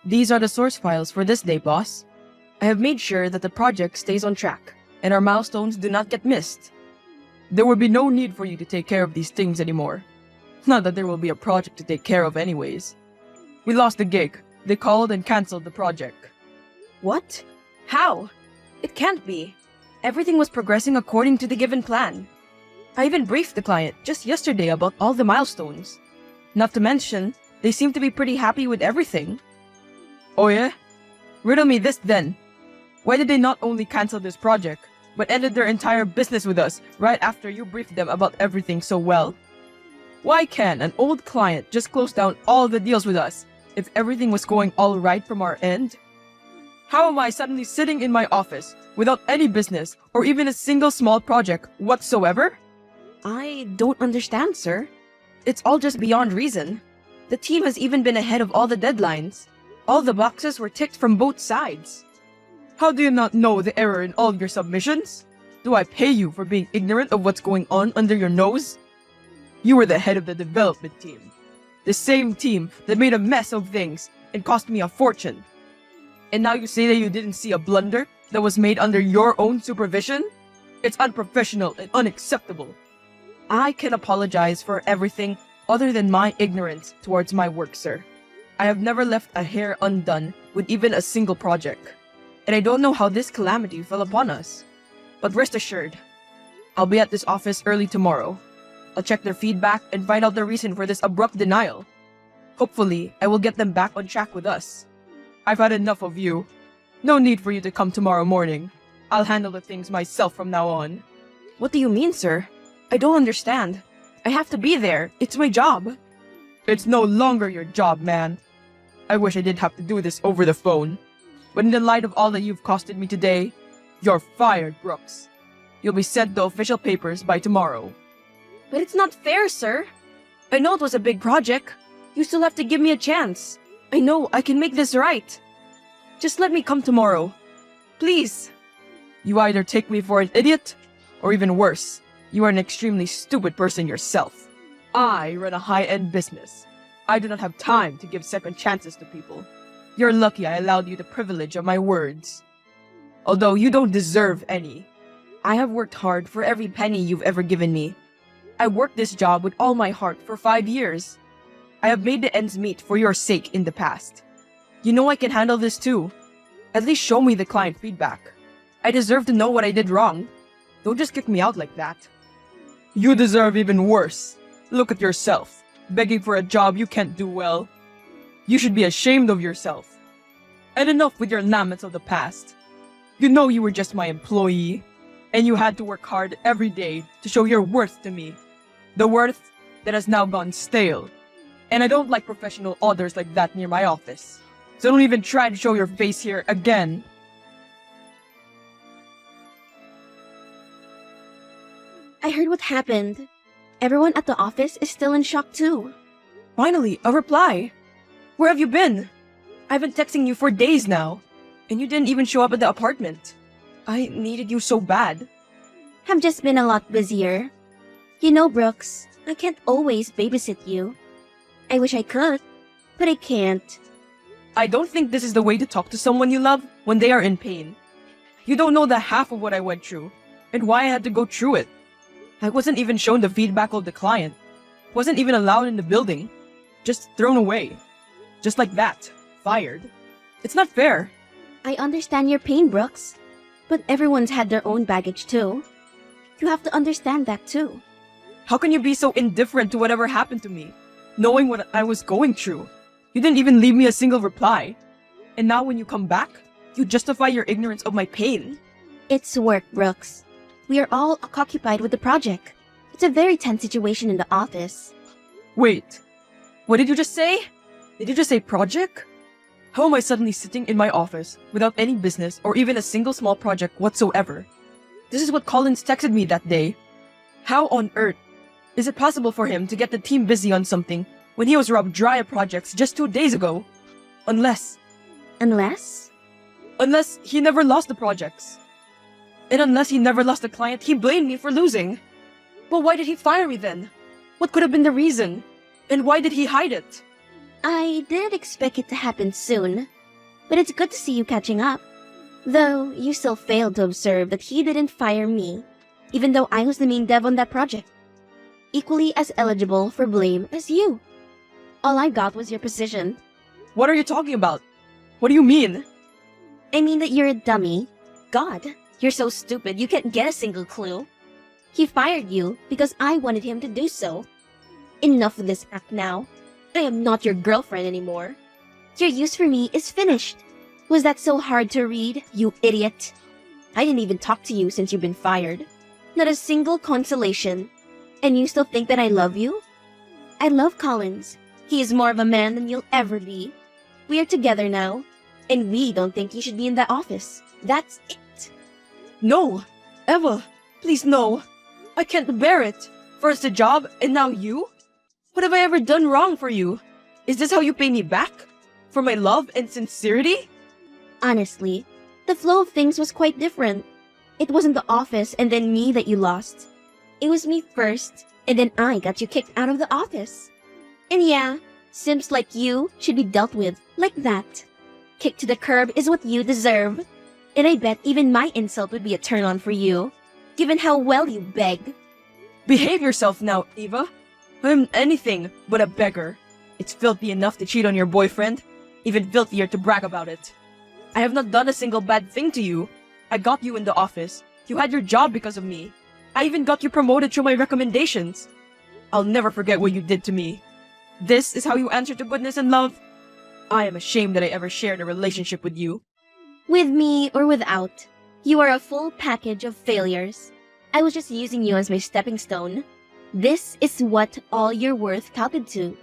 These are the source files for this day, boss. I have made sure that the project stays on track, and our milestones do not get missed. There will be no need for you to take care of these things anymore. Not that there will be a project to take care of anyways. We lost the gig. They called and cancelled the project. What? How? It can't be. Everything was progressing according to the given plan. I even briefed the client just yesterday about all the milestones. Not to mention, they seem to be pretty happy with everything. Oh yeah? Riddle me this then. Why did they not only cancel this project, but ended their entire business with us right after you briefed them about everything so well? Why can't an old client just close down all the deals with us if everything was going all right from our end? How am I suddenly sitting in my office without any business or even a single small project whatsoever? I don't understand, sir. It's all just beyond reason. The team has even been ahead of all the deadlines. All the boxes were ticked from both sides. How do you not know the error in all your submissions? Do I pay you for being ignorant of what's going on under your nose? You were the head of the development team. The same team that made a mess of things and cost me a fortune. And now you say that you didn't see a blunder that was made under your own supervision? It's unprofessional and unacceptable. I can apologize for everything other than my ignorance towards my work, sir. I have never left a hair undone with even a single project. And I don't know how this calamity fell upon us. But rest assured, I'll be at this office early tomorrow. I'll check their feedback and find out the reason for this abrupt denial. Hopefully, I will get them back on track with us. I've had enough of you. No need for you to come tomorrow morning. I'll handle the things myself from now on. What do you mean, sir? I don't understand. I have to be there. It's my job. It's no longer your job, man. I wish I didn't have to do this over the phone. But in the light of all that you've costed me today, you're fired, Brooks. You'll be sent the official papers by tomorrow. But it's not fair, sir. I know it was a big project. You still have to give me a chance. I know I can make this right. Just let me come tomorrow. Please. You either take me for an idiot, or even worse, you are an extremely stupid person yourself. I run a high-end business. I do not have time to give second chances to people. You're lucky I allowed you the privilege of my words. Although you don't deserve any. I have worked hard for every penny you've ever given me. I worked this job with all my heart for 5 years. I have made the ends meet for your sake in the past. You know I can handle this too. At least show me the client feedback. I deserve to know what I did wrong. Don't just kick me out like that. You deserve even worse. Look at yourself, begging for a job you can't do well. You should be ashamed of yourself. And enough with your laments of the past. You know you were just my employee, and you had to work hard every day to show your worth to me. The worth that has now gone stale. And I don't like professional others like that near my office. So don't even try to show your face here again. I heard what happened. Everyone at the office is still in shock too. Finally, a reply. Where have you been? I've been texting you for days now, and you didn't even show up at the apartment. I needed you so bad. I've just been a lot busier. You know, Brooks, I can't always babysit you. I wish I could, but I can't. I don't think this is the way to talk to someone you love when they are in pain. You don't know the half of what I went through, and why I had to go through it. I wasn't even shown the feedback of the client. Wasn't even allowed in the building. Just thrown away. Just like that. Fired. It's not fair. I understand your pain, Brooks. But everyone's had their own baggage too. You have to understand that too. How can you be so indifferent to whatever happened to me, knowing what I was going through? You didn't even leave me a single reply. And now when you come back, you justify your ignorance of my pain. It's work, Brooks. We are all occupied with the project. It's a very tense situation in the office. Wait, what did you just say? Did you just say project? How am I suddenly sitting in my office without any business or even a single small project whatsoever? This is what Collins texted me that day. How on earth is it possible for him to get the team busy on something when he was robbed dry of projects just 2 days ago? Unless he never lost the projects. And unless he never lost a client, he blamed me for losing. Well, why did he fire me then? What could have been the reason? And why did he hide it? I didn't expect it to happen soon. but it's good to see you catching up. Though, you still failed to observe that he didn't fire me, even though I was the main dev on that project. Equally as eligible for blame as you. All I got was your position. What are you talking about? What do you mean? I mean that you're a dummy. God, you're so stupid you can't get a single clue. He fired you because I wanted him to do so. Enough of this act now. I am not your girlfriend anymore. Your use for me is finished. Was that so hard to read, you idiot? I didn't even talk to you since you've been fired. Not a single consolation. And you still think that I love you? I love Collins. He is more of a man than you'll ever be. We are together now, and we don't think you should be in that office. That's it. No! Eva! Please no! I can't bear it! First a job, and now you? What have I ever done wrong for you? Is this how you pay me back? For my love and sincerity? Honestly, the flow of things was quite different. It wasn't the office and then me that you lost. It was me first, and then I got you kicked out of the office. And yeah, simps like you should be dealt with like that. Kicked to the curb is what you deserve. And I bet even my insult would be a turn-on for you, given how well you beg. Behave yourself now, Eva. I'm anything but a beggar. It's filthy enough to cheat on your boyfriend, even filthier to brag about it. I have not done a single bad thing to you. I got you in the office. You had your job because of me. I even got you promoted through my recommendations. I'll never forget what you did to me. This is how you answer to goodness and love? I am ashamed that I ever shared a relationship with you. With me or without, you are a full package of failures. I was just using you as my stepping stone. This is what all your worth counted to.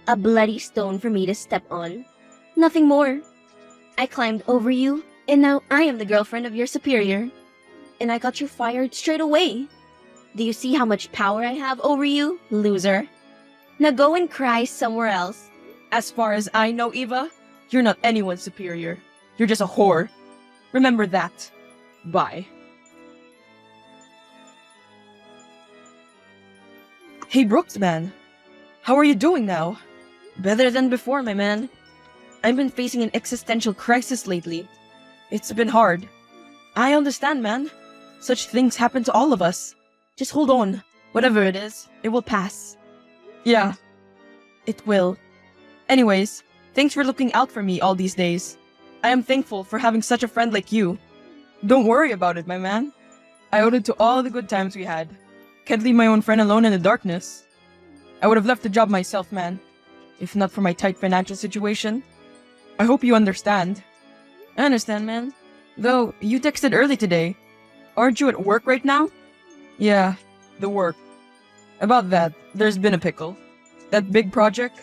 A bloody stone for me to step on. Nothing more. I climbed over you, and now I am the girlfriend of your superior. And I got you fired straight away. Do you see how much power I have over you, loser? Now go and cry somewhere else. As far as I know, Eva, you're not anyone's superior. You're just a whore. Remember that. Bye. Hey Brooks, man. How are you doing now? Better than before, my man. I've been facing an existential crisis lately. It's been hard. I understand, man. Such things happen to all of us. Just hold on. Whatever it is, it will pass. Yeah, it will. Anyways, thanks for looking out for me all these days. I am thankful for having such a friend like you. Don't worry about it, my man. I owed it to all the good times we had. Can't leave my own friend alone in the darkness. I would have left the job myself, man, if not for my tight financial situation. I hope you understand. I understand, man. Though, you texted early today. Aren't you at work right now? Yeah, the work. About that, there's been a pickle. That big project?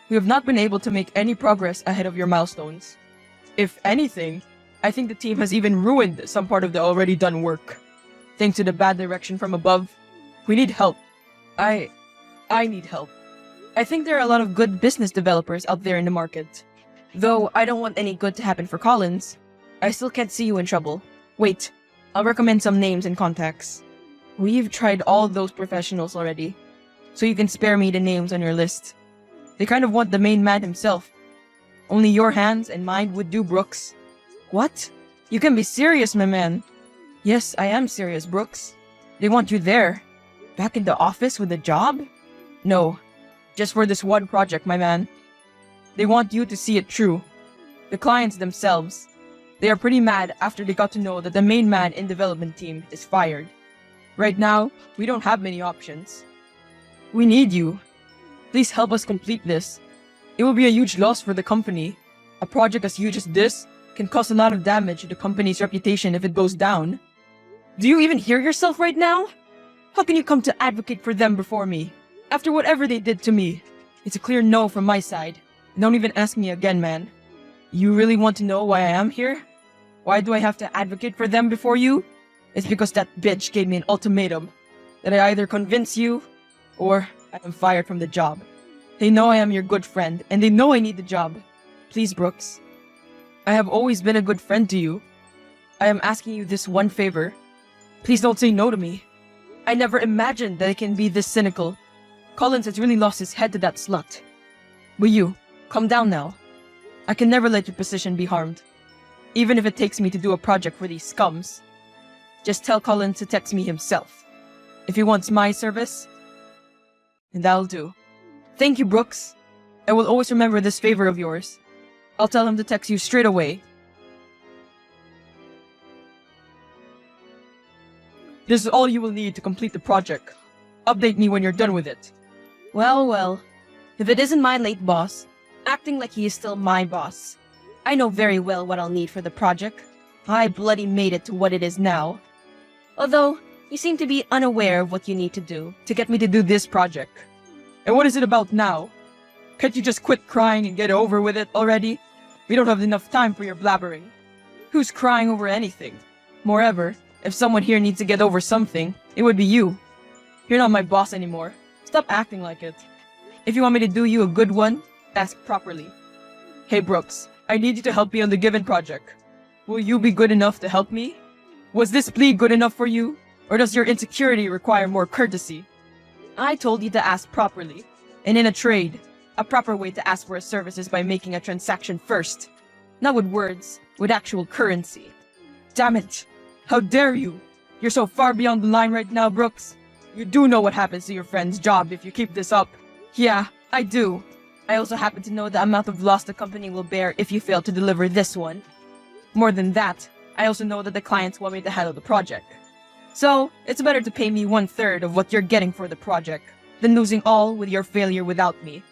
We have not been able to make any progress ahead of your milestones. If anything, I think the team has even ruined some part of the already done work. Thanks to the bad direction from above, we need help. I need help. I think there are a lot of good business developers out there in the market. Though I don't want any good to happen for Collins, I still can't see you in trouble. Wait, I'll recommend some names and contacts. We've tried all those professionals already, so you can spare me the names on your list. They kind of want the main man himself. Only your hands and mine would do, Brooks. What? You can be serious, my man. Yes, I am serious, Brooks. They want you there. Back in the office with a job? No, just for this one project, my man. They want you to see it through. The clients themselves. They are pretty mad after they got to know that the main man in development team is fired. Right now, we don't have many options. We need you. Please help us complete this. It will be a huge loss for the company. A project as huge as this can cause a lot of damage to the company's reputation if it goes down. Do you even hear yourself right now? How can you come to advocate for them before me? After whatever they did to me, it's a clear no from my side. Don't even ask me again, man. You really want to know why I am here? Why do I have to advocate for them before you? It's because that bitch gave me an ultimatum. That I either convince you, or I am fired from the job. They know I am your good friend, and they know I need the job. Please, Brooks. I have always been a good friend to you. I am asking you this one favor. Please don't say no to me. I never imagined that I can be this cynical. Collins has really lost his head to that slut. Will you, calm down now. I can never let your position be harmed, even if it takes me to do a project for these scums. Just tell Collins to text me himself. If he wants my service, then that'll do. Thank you, Brooks. I will always remember this favor of yours. I'll tell him to text you straight away. This is all you will need to complete the project. Update me when you're done with it. Well, well. If it isn't my late boss, acting like he is still my boss. I know very well what I'll need for the project. I bloody made it to what it is now. Although, you seem to be unaware of what you need to do to get me to do this project. And what is it about now? Can't you just quit crying and get over with it already? We don't have enough time for your blabbering. Who's crying over anything? Moreover, if someone here needs to get over something, it would be you. You're not my boss anymore. Stop acting like it. If you want me to do you a good one, ask properly. Hey Brooks, I need you to help me on the given project. Will you be good enough to help me? Was this plea good enough for you? Or does your insecurity require more courtesy? I told you to ask properly. And in a trade, a proper way to ask for a service is by making a transaction first. Not with words, with actual currency. Damn it! How dare you! You're so far beyond the line right now, Brooks. You do know what happens to your friend's job if you keep this up. Yeah, I do. I also happen to know the amount of loss the company will bear if you fail to deliver this one. More than that, I also know that the clients want me to handle the project. So, it's better to pay me 1/3 of what you're getting for the project than losing all with your failure without me.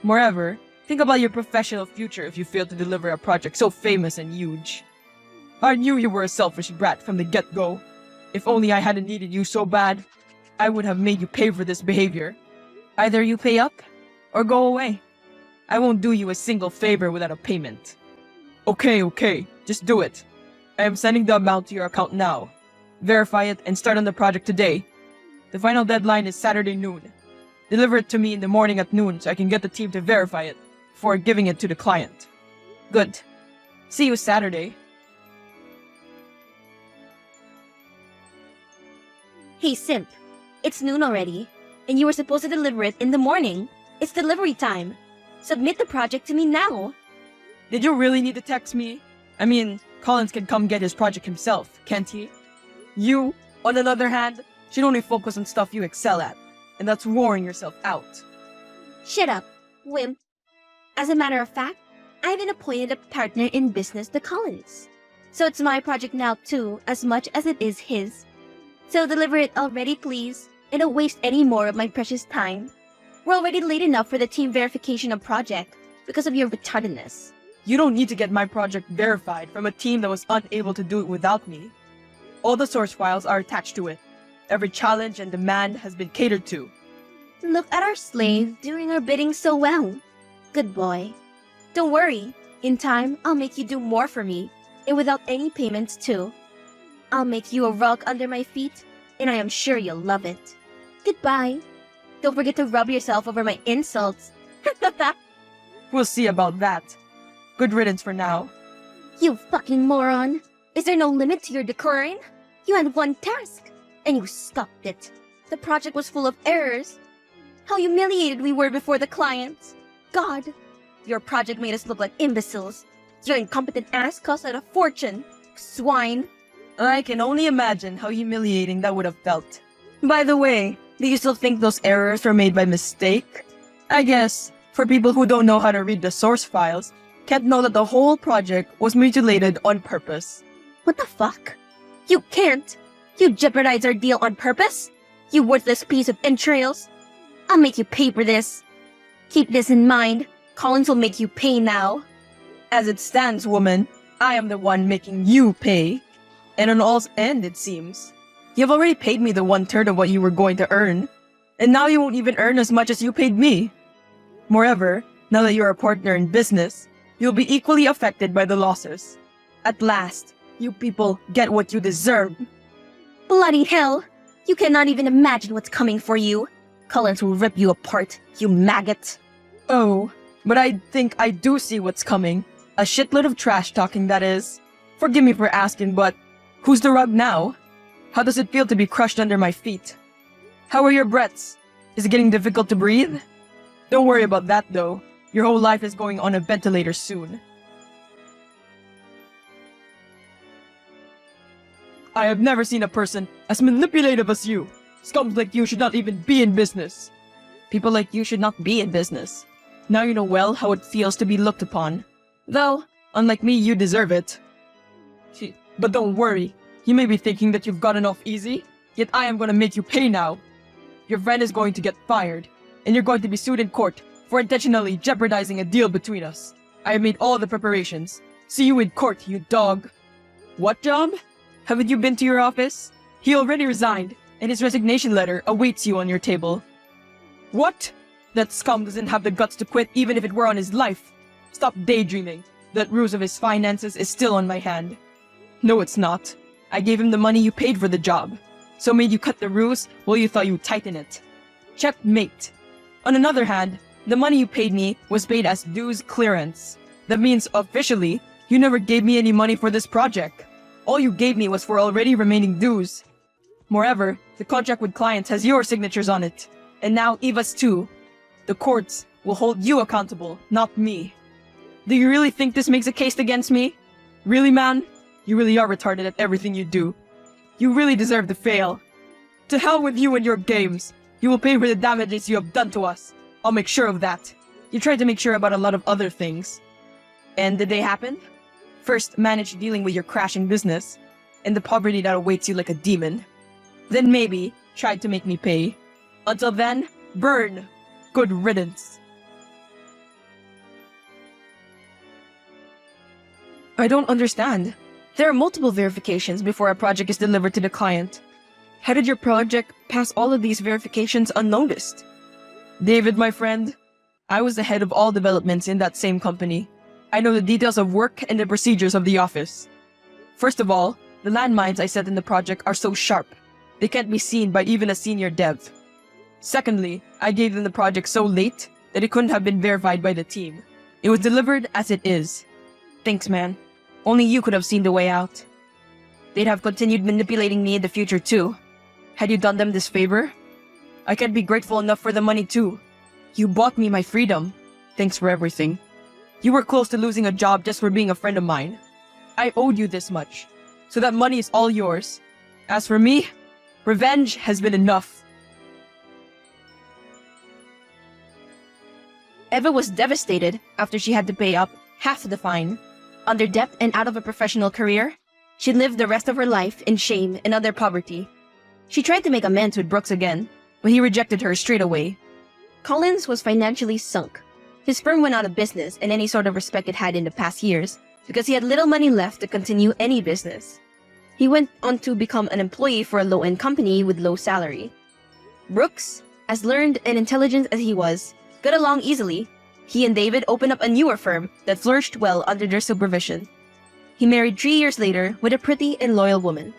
Moreover, think about your professional future if you fail to deliver a project so famous and huge. I knew you were a selfish brat from the get-go. If only I hadn't needed you so bad, I would have made you pay for this behavior. Either you pay up, or go away. I won't do you a single favor without a payment. Okay, just do it. I am sending the amount to your account now. Verify it and start on the project today. The final deadline is Saturday noon. Deliver it to me in the morning at noon so I can get the team to verify it before giving it to the client. Good. See you Saturday. Hey, Simp. It's noon already, and you were supposed to deliver it in the morning. It's delivery time. Submit the project to me now. Did you really need to text me? I mean, Collins can come get his project himself, can't he? You, on the other hand, should only focus on stuff you excel at, and that's wearing yourself out. Shut up, wimp. As a matter of fact, I've been appointed a partner in business to Collins. So it's my project now too, as much as it is his. So deliver it already, please, and don't waste any more of my precious time. We're already late enough for the team verification of project because of your retardedness. You don't need to get my project verified from a team that was unable to do it without me. All the source files are attached to it. Every challenge and demand has been catered to. Look at our slave doing our bidding so well. Good boy. Don't worry. In time, I'll make you do more for me, and without any payments too. I'll make you a rug under my feet, and I am sure you'll love it. Goodbye. Don't forget to rub yourself over my insults. We'll see about that. Good riddance for now. You fucking moron. Is there no limit to your decorum? You had one task, and you stopped it. The project was full of errors. How humiliated we were before the clients. God, your project made us look like imbeciles. Your incompetent ass cost us a fortune. Swine. I can only imagine how humiliating that would have felt. By the way, do you still think those errors were made by mistake? I guess, for people who don't know how to read the source files, can't know that the whole project was mutilated on purpose. What the fuck? You can't! You jeopardize our deal on purpose? You worthless piece of entrails! I'll make you pay for this. Keep this in mind. Collins will make you pay now. As it stands, woman, I am the one making you pay. And on all's end, it seems. You've already paid me the 1/3 of what you were going to earn. And now you won't even earn as much as you paid me. Moreover, now that you're a partner in business, you'll be equally affected by the losses. At last, you people get what you deserve. Bloody hell! You cannot even imagine what's coming for you. Collins will rip you apart, you maggot. Oh, but I think I do see what's coming. A shitload of trash talking, that is. Forgive me for asking, but who's the rug now? How does it feel to be crushed under my feet? How are your breaths? Is it getting difficult to breathe? Don't worry about that, though. Your whole life is going on a ventilator soon. I have never seen a person as manipulative as you. Scums like you should not even be in business. People like you should not be in business. Now you know well how it feels to be looked upon. Though, unlike me, you deserve it. But don't worry. You may be thinking that you've gotten off easy, yet I am going to make you pay now. Your friend is going to get fired, and you're going to be sued in court for intentionally jeopardizing a deal between us. I have made all the preparations. See you in court, you dog. What job? Haven't you been to your office? He already resigned, and his resignation letter awaits you on your table. What? That scum doesn't have the guts to quit even if it were on his life. Stop daydreaming. That ruse of his finances is still on my hand. No, it's not. I gave him the money you paid for the job. So made you cut the ruse while you thought you'd tighten it. Checkmate. On another hand, the money you paid me was paid as dues clearance. That means, officially, you never gave me any money for this project. All you gave me was for already remaining dues. Moreover, the contract with clients has your signatures on it. And now Eva's too. The courts will hold you accountable, not me. Do you really think this makes a case against me? Really, man? You really are retarded at everything you do. You really deserve to fail. To hell with you and your games. You will pay for the damages you have done to us. I'll make sure of that. You tried to make sure about a lot of other things. And did they happen? First, manage dealing with your crashing business and the poverty that awaits you like a demon. Then maybe tried to make me pay. Until then, burn. Good riddance. I don't understand. There are multiple verifications before a project is delivered to the client. How did your project pass all of these verifications unnoticed? David, my friend, I was the head of all developments in that same company. I know the details of work and the procedures of the office. First of all, the landmines I set in the project are so sharp, they can't be seen by even a senior dev. Secondly, I gave them the project so late that it couldn't have been verified by the team. It was delivered as it is. Thanks, man. Only you could have seen the way out. They'd have continued manipulating me in the future too. Had you done them this favor? I can't be grateful enough for the money too. You bought me my freedom. Thanks for everything. You were close to losing a job just for being a friend of mine. I owed you this much, so that money is all yours. As for me, revenge has been enough. Eva was devastated after she had to pay up half the fine. Under debt and out of a professional career, she lived the rest of her life in shame and utter poverty. She tried to make amends with Brooks again, but he rejected her straight away. Collins was financially sunk. His firm went out of business and any sort of respect it had in the past years because he had little money left to continue any business. He went on to become an employee for a low-end company with low salary. Brooks, as learned and intelligent as he was, got along easily. He and David opened up a newer firm that flourished well under their supervision. He married 3 years later with a pretty and loyal woman.